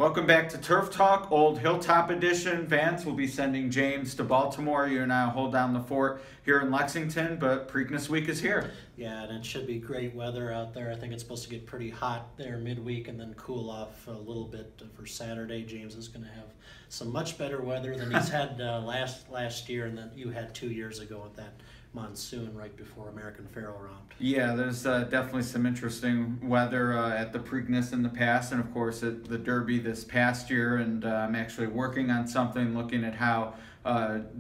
Welcome back to Turf Talk, Old Hilltop Edition. Vance will be sending James to Baltimore. You and I will hold down the fort here in Lexington, but Preakness Week is here. Yeah, and it should be great weather out there. I think it's supposed to get pretty hot there midweek and then cool off a little bit for Saturday. James is going to have some much better weather than he's had last year and that you had 2 years ago with that monsoon right before American Pharoah romped. Yeah, there's definitely some interesting weather at the Preakness in the past, and of course at the Derby this past year. And I'm actually working on something looking at how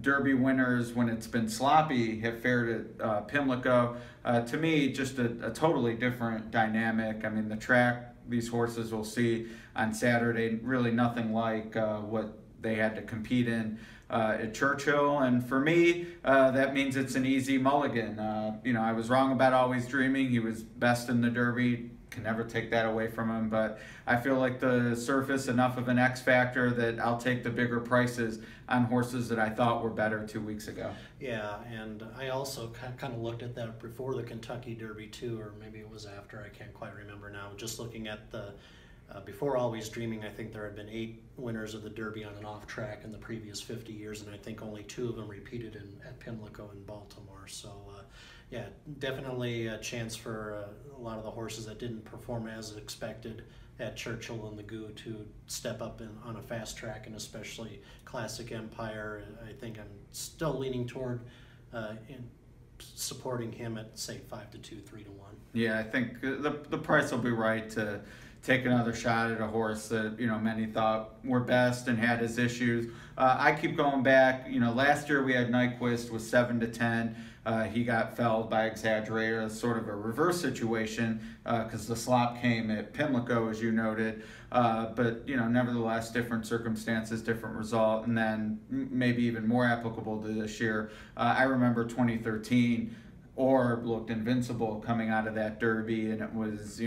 Derby winners, when it's been sloppy, have fared at Pimlico. To me, just a totally different dynamic. I mean, the track these horses will see on Saturday, really nothing like what they had to compete in at Churchill. And for me, that means it's an easy mulligan. I was wrong about Always Dreaming. He was best in the Derby. Can never take that away from him, but I feel like the surface enough of an X factor that I'll take the bigger prices on horses that I thought were better 2 weeks ago. Yeah, and I also kind of looked at that before the Kentucky Derby too, or maybe it was after, I can't quite remember now. Just looking at the before Always Dreaming, I think there had been 8 winners of the Derby on and off track in the previous 50 years, and I think only 2 of them repeated at Pimlico in Baltimore. So yeah, definitely a chance for a lot of the horses that didn't perform as expected at Churchill and the Goo to step up on a fast track, and especially Classic Empire. I think I'm still leaning toward in supporting him at, say, 5-2, 3-1. Yeah, I think the price will be right to take another shot at a horse that many thought were best and had his issues. I keep going back. Last year we had Nyquist was 7-10. He got felled by Exaggerator, sort of a reverse situation because the slop came at Pimlico, as you noted. But nevertheless, different circumstances, different result, and then maybe even more applicable to this year. I remember 2013. Orb looked invincible coming out of that Derby, and it was,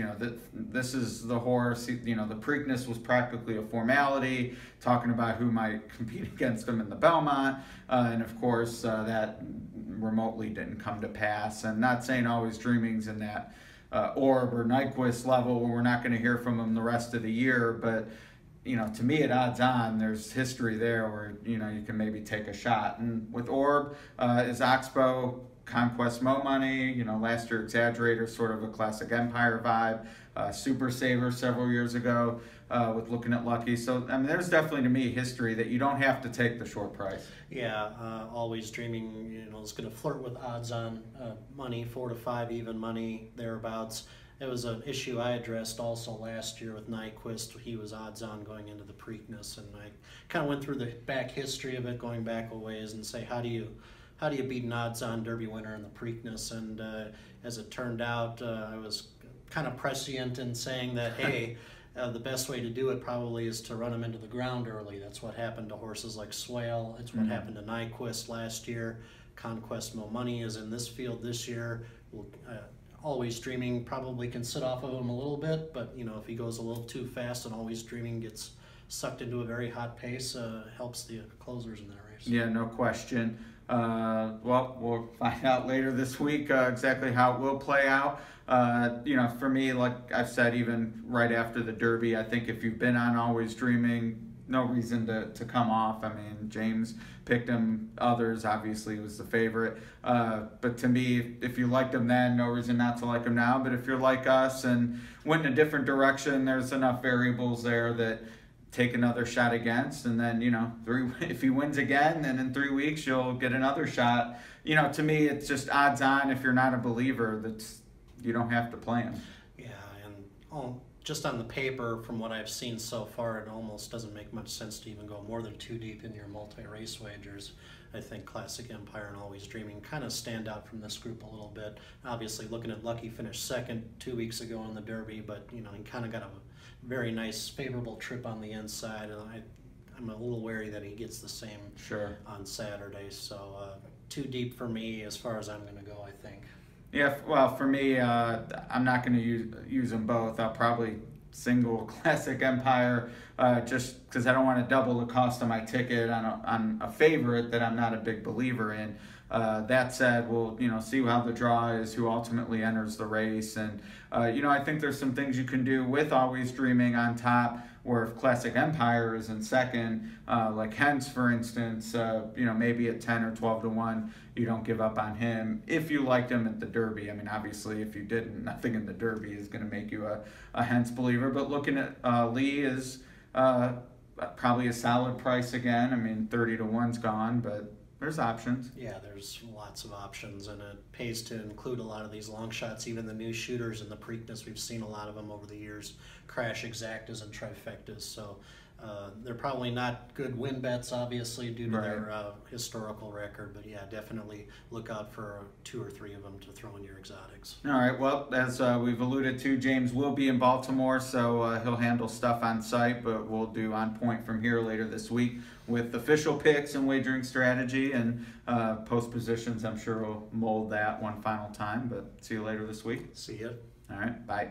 this is the horse. The Preakness was practically a formality, talking about who might compete against him in the Belmont, and of course that remotely didn't come to pass. And not saying Always Dreaming's in that Orb or Nyquist level where we're not going to hear from him the rest of the year, but to me at odds on, there's history there where you can maybe take a shot. And with Orb, is Oxbow Conquest Mo Money, last year Exaggerator, sort of a Classic Empire vibe, Super Saver several years ago with Looking at Lucky. So, I mean, there's definitely, to me, history that you don't have to take the short price. Yeah, Always Dreaming, is going to flirt with odds on money, 4-5 even money, thereabouts. It was an issue I addressed also last year with Nyquist. He was odds on going into the Preakness, and I kind of went through the back history of it, going back a ways, and say, how do you beat an odds-on Derby winner in the Preakness? And as it turned out, I was kind of prescient in saying that, hey, the best way to do it probably is to run them into the ground early. That's what happened to horses like Swale. It's what happened to Nyquist last year. Conquest Mo Money is in this field this year. Always Dreaming probably can sit off of him a little bit, but if he goes a little too fast and Always Dreaming gets sucked into a very hot pace, helps the closers in that race. Yeah, no question. Well, we'll find out later this week exactly how it will play out. For me, like I've said, even right after the Derby, I think if you've been on Always Dreaming, no reason to come off. I mean, James picked him. Others, obviously, was the favorite. But to me, if you liked him then, no reason not to like him now. But if you're like us and went in a different direction, there's enough variables there that take another shot against, and then if he wins again, then in 3 weeks you'll get another shot. To me, it's just odds on. If you're not a believer, you don't have to play him. Yeah, and just on the paper, from what I've seen so far, it almost doesn't make much sense to even go more than 2 deep in your multi-race wagers. I think Classic Empire and Always Dreaming kind of stand out from this group a little bit. Obviously, Looking at Lucky finished second 2 weeks ago in the Derby, but he kind of got a very nice, favorable trip on the inside, and I'm a little wary that he gets the same on Saturday. So 2 deep for me as far as I'm going to go, I think. Yeah, well, for me, I'm not going to use them both. I'll probably single Classic Empire just because I don't want to double the cost of my ticket on a favorite that I'm not a big believer in. That said, we'll see how the draw is, who ultimately enters the race, and I think there's some things you can do with Always Dreaming on top. Where if Classic Empire is in second, like Hence, for instance, maybe at 10 or 12 to 1, you don't give up on him if you liked him at the Derby. I mean, obviously, if you didn't, nothing in the Derby is going to make you a Hence believer. But looking at Lee is probably a solid price again. I mean, 30 to 1's gone, but there's options. Yeah, there's lots of options, and it pays to include a lot of these long shots, even the new shooters and the Preakness. We've seen a lot of them over the years, crash exactas and trifectas. So they're probably not good win bets, obviously, due to their historical record. But yeah, definitely look out for 2 or 3 of them to throw in your exotics. All right. Well, as we've alluded to, James will be in Baltimore, so he'll handle stuff on site. But we'll do On Point from here later this week with official picks and wagering strategy, and post positions. I'm sure we'll mold that one final time. But see you later this week. See ya. All right. Bye.